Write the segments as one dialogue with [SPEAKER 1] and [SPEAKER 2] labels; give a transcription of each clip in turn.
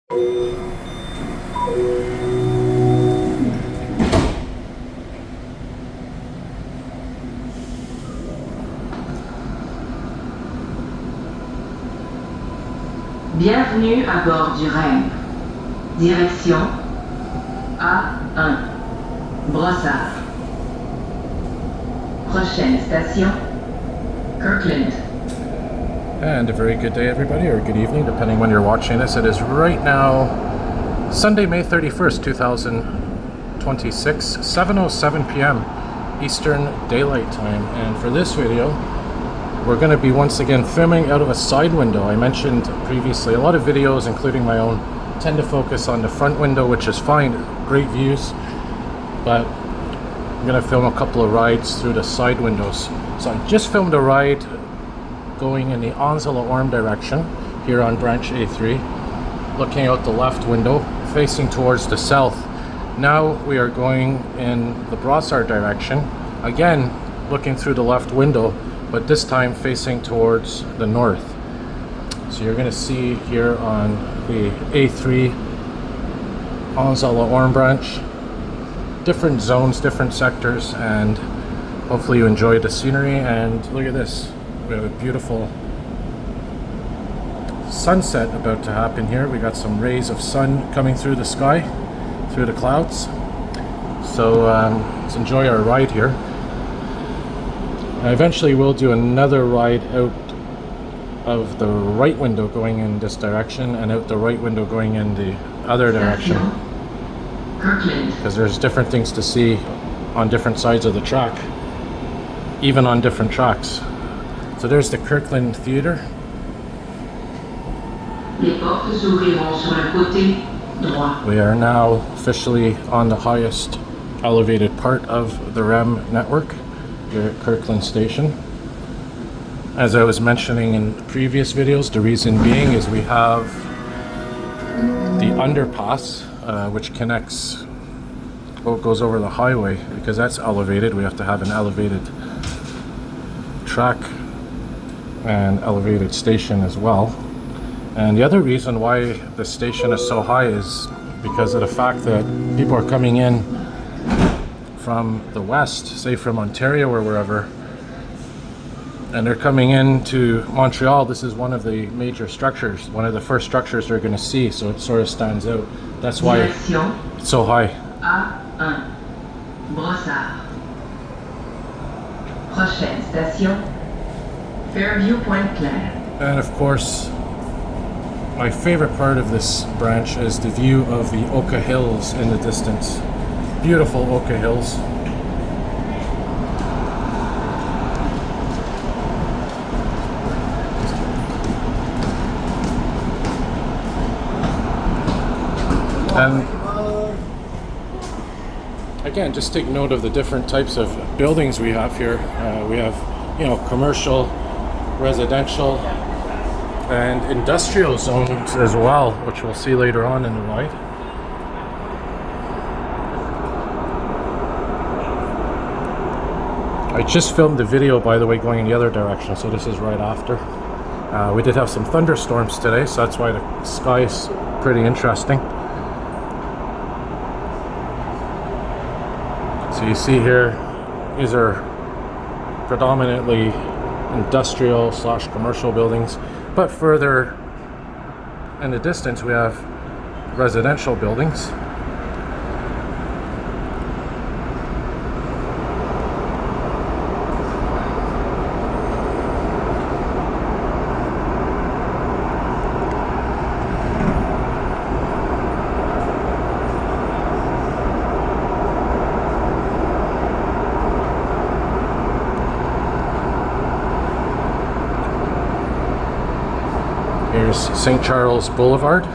[SPEAKER 1] Bienvenue à bord du REM. Direction A1 Brossard. Prochaine station, Kirkland.
[SPEAKER 2] And a very good day, everybody, or good evening, depending when you're watching this. It is right now Sunday, May 31st, 2026, 7:07 p.m. Eastern Daylight Time. And for this video, we're going to be once again filming out of a side window. I mentioned previously a lot of videos, including my own, tend to focus on the front window, which is fine, great views, but I'm going to film a couple of rides through the side windows. So I just filmed a ride going in the Anse-à-l'Orme direction here on branch A3, looking out the left window facing towards the south. Now we are going in the Brossard direction, again looking through the left window, but this time facing towards the north. So you're going to see here on the A3 Anse-à-l'Orme branch different zones, different sectors, and hopefully you enjoy the scenery. And look at this, we have a beautiful sunset about to happen here. We got some rays of sun coming through the sky, through the clouds. So let's enjoy our ride here. I eventually will do another ride out of the right window going in this direction and out the right window going in the other direction, because there's different things to see on different sides of the track, even on different tracks. So there's the Kirkland Theatre.
[SPEAKER 1] Les portes s'ouvriront sur le côté droit.
[SPEAKER 2] We are now officially on the highest elevated part of the REM network here at Kirkland Station. As I was mentioning in previous videos, the reason being is we have the underpass, which connects, goes over the highway. Because that's elevated, we have to have an elevated track and elevated station as well. And the other reason why the station is so high is because of the fact that people are coming in from the west, say from Ontario or wherever, and they're coming into Montreal. This is one of the major structures, one of the first structures they're going to see, so it sort of stands out. That's why it's so high.
[SPEAKER 1] A1 Brossard. Prochaine station, Fairview Pointe-Claire.
[SPEAKER 2] And of course, my favorite part of this branch is the view of the Oka Hills in the distance. Beautiful Oka Hills. And again, just take note of the different types of buildings we have here. We have, commercial, residential, and industrial zones as well, which we'll see later on in the ride. I just filmed the video, by the way, going in the other direction, so this is right after. We did have some thunderstorms today, so that's why the sky is pretty interesting. So you see here, these are predominantly industrial / commercial buildings, but further in the distance we have residential buildings. Here's St. Charles Boulevard.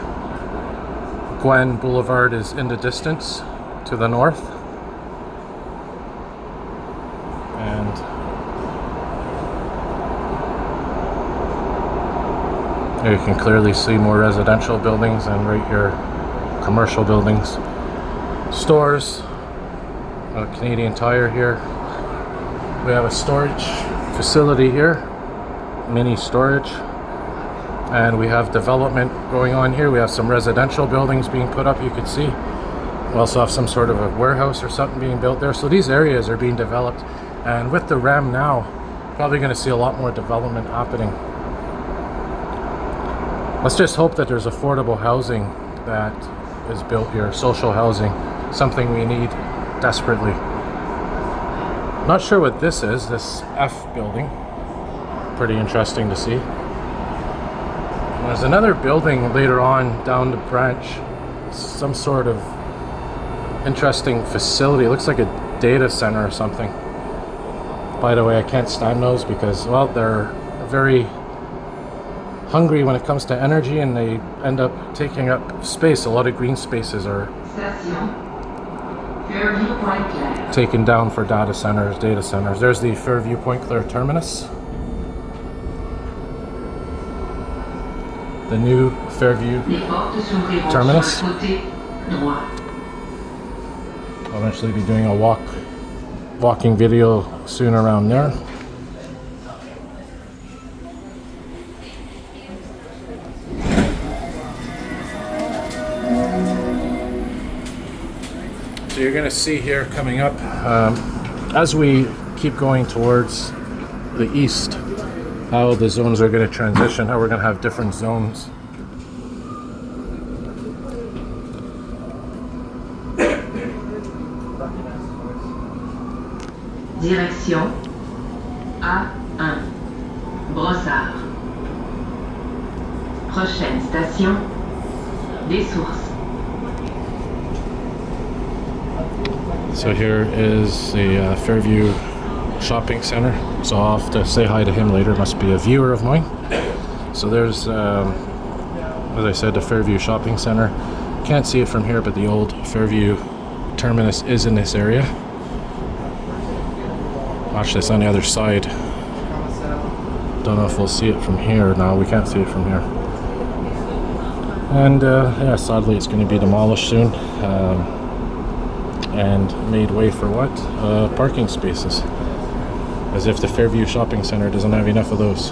[SPEAKER 2] Gwen Boulevard is in the distance to the north. And you can clearly see more residential buildings, and right here, commercial buildings. Stores, a Canadian Tire here. We have a storage facility here, mini storage. And we have development going on here. We have some residential buildings being put up, you can see. We also have some sort of a warehouse or something being built there. So these areas are being developed. And with the REM now, probably going to see a lot more development happening. Let's just hope that there's affordable housing that is built here, social housing, something we need desperately. Not sure what this is, this F building. Pretty interesting to see. There's another building later on down the branch, some sort of interesting facility. It looks like a data center or something. By the way, I can't stand those because, well, they're very hungry when it comes to energy and they end up taking up space. A lot of green spaces are taken down for data centers. There's the Fairview Point Claire terminus. The new Fairview terminus. I'll eventually be doing a walking video soon around there. So you're going to see here coming up, as we keep going towards the east, how the zones are going to transition, how we're going to have different zones.
[SPEAKER 1] Direction A1 Brossard. Prochaine station des Sources.
[SPEAKER 2] So here is the Fairview Shopping Center. So I'll have to say hi to him later. Must be a viewer of mine. So there's, as I said, the Fairview Shopping Center. Can't see it from here, but the old Fairview terminus is in this area. Actually, it's on the other side. Don't know if we'll see it from here. No, we can't see it from here. And yeah, sadly, it's going to be demolished soon. And made way for what? Parking spaces. As if the Fairview Shopping Center doesn't have enough of those.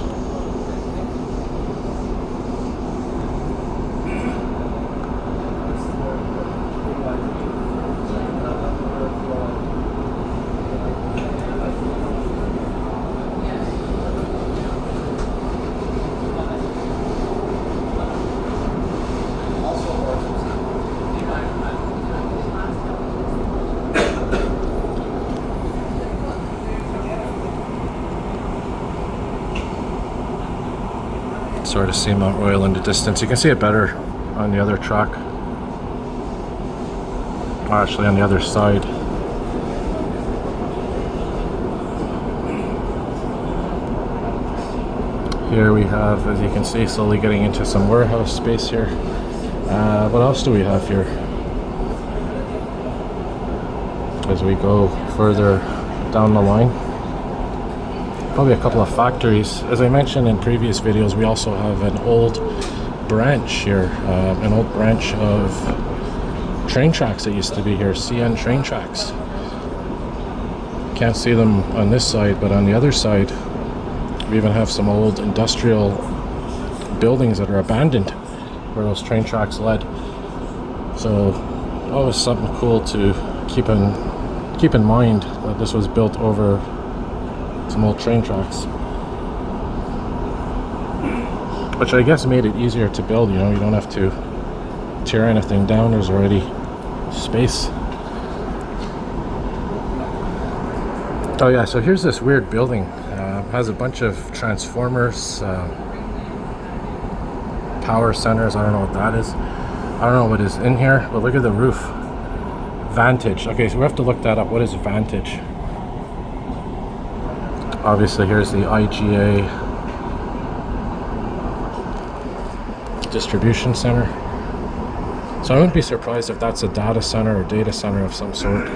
[SPEAKER 2] Sort of see Mount Royal in the distance. You can see it better on the other track. Or actually on the other side. Here we have, as you can see, slowly getting into some warehouse space here. What else do we have here? As we go further down the line. Probably a couple of factories. As I mentioned in previous videos, we also have an old branch here, an old branch of train tracks that used to be here, CN train tracks. Can't see them on this side, but on the other side, we even have some old industrial buildings that are abandoned where those train tracks led. So always something cool to keep in mind that this was built over some old train tracks, which I guess made it easier to build. You know, you don't have to tear anything down. There's already space. Oh yeah, so here's this weird building. Has a bunch of transformers, power centers. I don't know what that is. I don't know what is in here, but look at the roof. Vantage. Okay, so we have to look that up. What is Vantage? Obviously, here's the IGA distribution center. So I wouldn't be surprised if that's a data center or data center of some sort.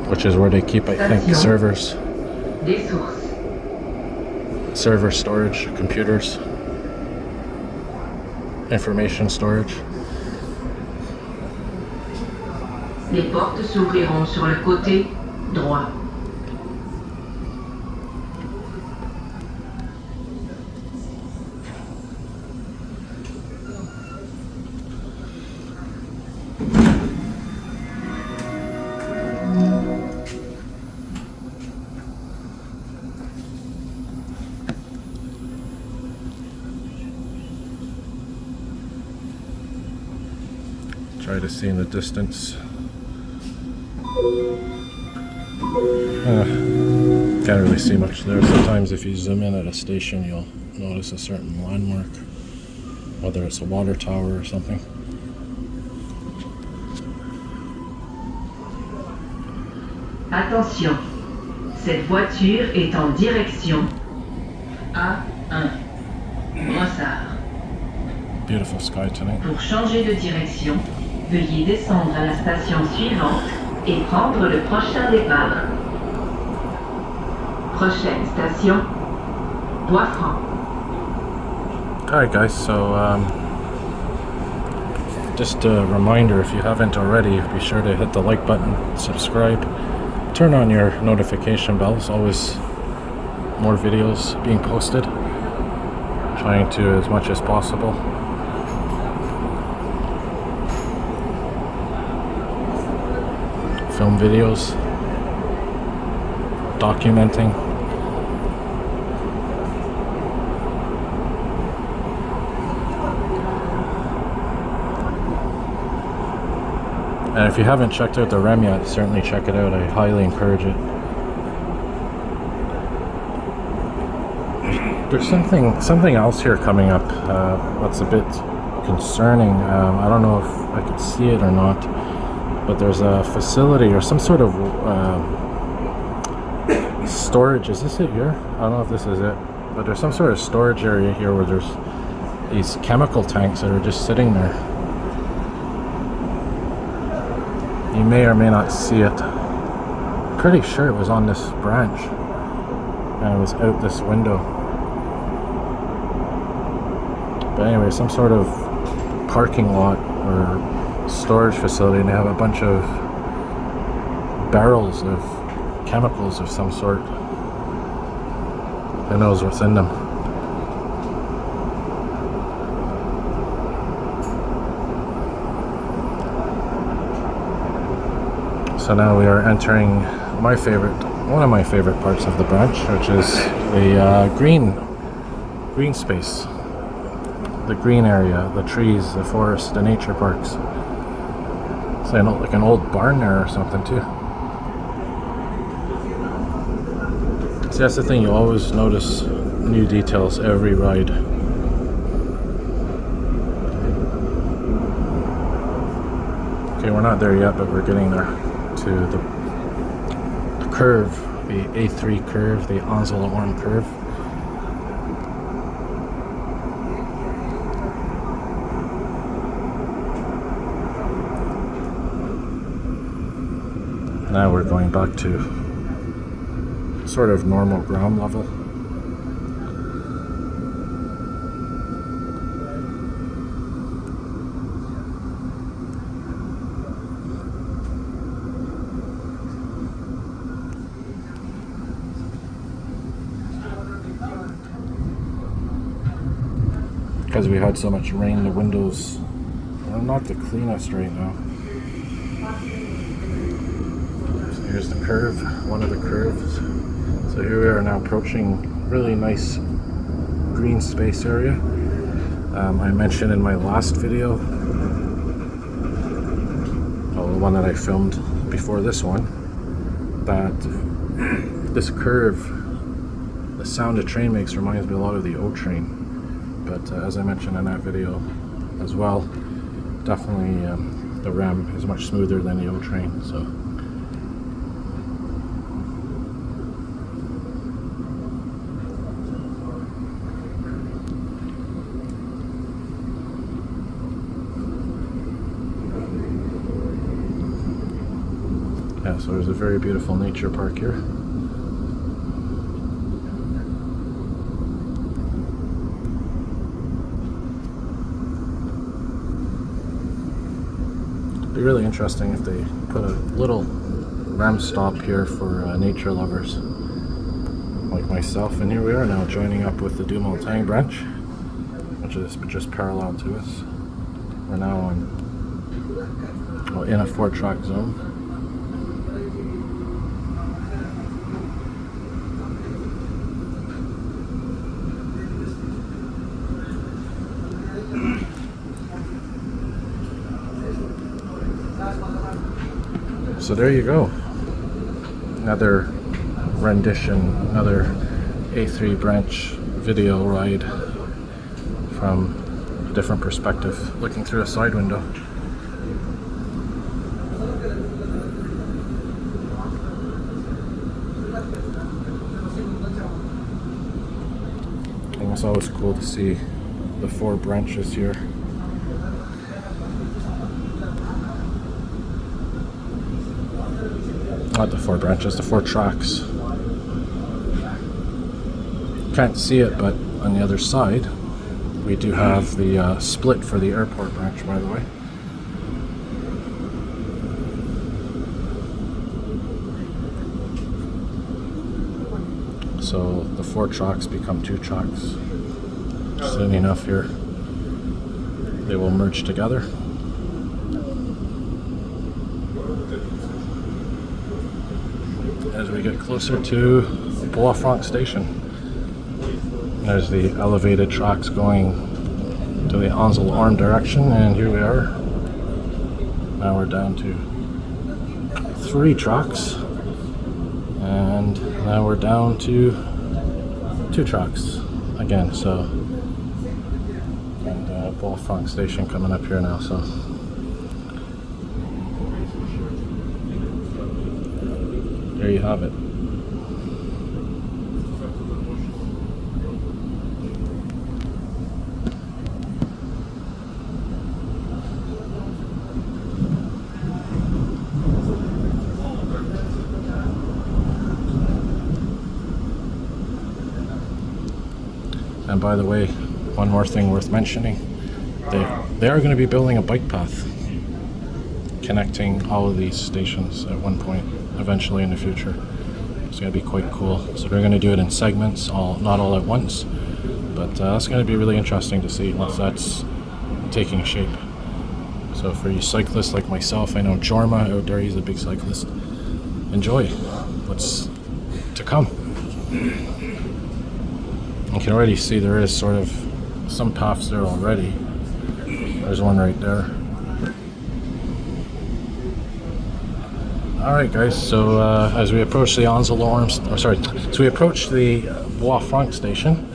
[SPEAKER 2] Which is where they keep, I think, servers. Server storage, computers, information storage.
[SPEAKER 1] Les portes s'ouvriront sur le côté droit.
[SPEAKER 2] Try to see in the distance. Can't really see much there. Sometimes if you zoom in at a station, you'll notice a certain landmark, whether it's a water tower or something.
[SPEAKER 1] Attention, cette voiture est en direction A1 Brossard.
[SPEAKER 2] Beautiful sky tonight.
[SPEAKER 1] Pour changer de direction, veuillez descendre à la station suivante et prendre le prochain départ. Prochaine station, Bois-Franc.
[SPEAKER 2] Alright guys, so just a reminder, if you haven't already, be sure to hit the like button, subscribe, turn on your notification bells. Always more videos being posted. Trying to as much as possible. Film videos, documenting. And if you haven't checked out the REM yet, certainly check it out. I highly encourage it. There's something else here coming up that's a bit concerning. I don't know if I could see it or not, but there's a facility or some sort of storage. Is this it here? I don't know if this is it, but there's some sort of storage area here where there's these chemical tanks that are just sitting there. You may or may not see it. Pretty sure it was on this branch and it was out this window. But anyway, some sort of parking lot or storage facility, and they have a bunch of barrels of chemicals of some sort. Who knows what's in them? So now we are entering one of my favorite parts of the branch, which is the green space. The green area, the trees, the forest, the nature parks. It's like an old barn there or something too. See, that's the thing, you always notice new details every ride. Okay, we're not there yet, but we're getting there to the curve, the A3 curve, the Anse-à-l'Orme curve. Now we're going back to sort of normal ground level. Because we had so much rain, the windows are not the cleanest right now. Here's the curve, one of the curves. So here we are now approaching really nice green space area. I mentioned in my last video, well, the one that I filmed before this one, that this curve, the sound a train makes reminds me a lot of the O train. But as I mentioned in that video as well, definitely the REM is much smoother than the O train. So. Yeah, so there's a very beautiful nature park here. It'd be really interesting if they put a little REM stop here for nature lovers like myself. And here we are now joining up with the Du Montagne branch, which is just parallel to us. We're now on, well, in a 4-track zone. So there you go. Another rendition, another A3 branch video ride from a different perspective, looking through a side window. And it's always cool to see the 4 branches here. Not the 4 branches, the 4 tracks. Can't see it, but on the other side, we do have the split for the airport branch, by the way. So the 4 tracks become 2 tracks. Soon enough here, they will merge together. As we get closer to Bois-Franc Station. There's the elevated tracks going to the Anse-à-l'Orme direction, and here we are. Now we're down to 3 tracks, and now we're down to 2 tracks again. So, and Bois-Franc Station coming up here now. So. There you have it. And by the way, one more thing worth mentioning, they are going to be building a bike path connecting all of these stations at one point, eventually in the future. It's going to be quite cool. So they're going to do it in segments, not all at once, but that's going to be really interesting to see once that's taking shape. So for you cyclists like myself, I know Jorma out there, he's a big cyclist. Enjoy what's to come. You can already see there is sort of some paths there already. There's one right there. Alright guys, so as we approach the Anse-à-l'Orme, as we approach the Bois-Franc Station,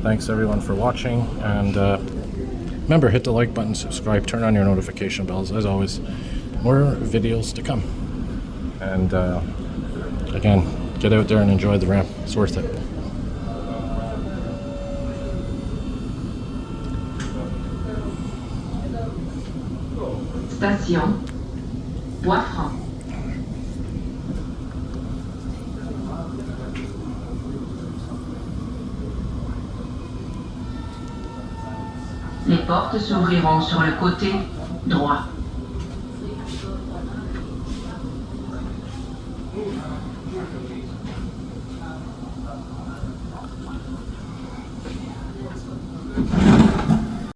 [SPEAKER 2] thanks everyone for watching, and remember, hit the like button, subscribe, turn on your notification bells. As always, more videos to come. And again, get out there and enjoy the ramp. It's worth it.
[SPEAKER 1] Station Bois-Franc. Les portes s'ouvriront sur le côté droit.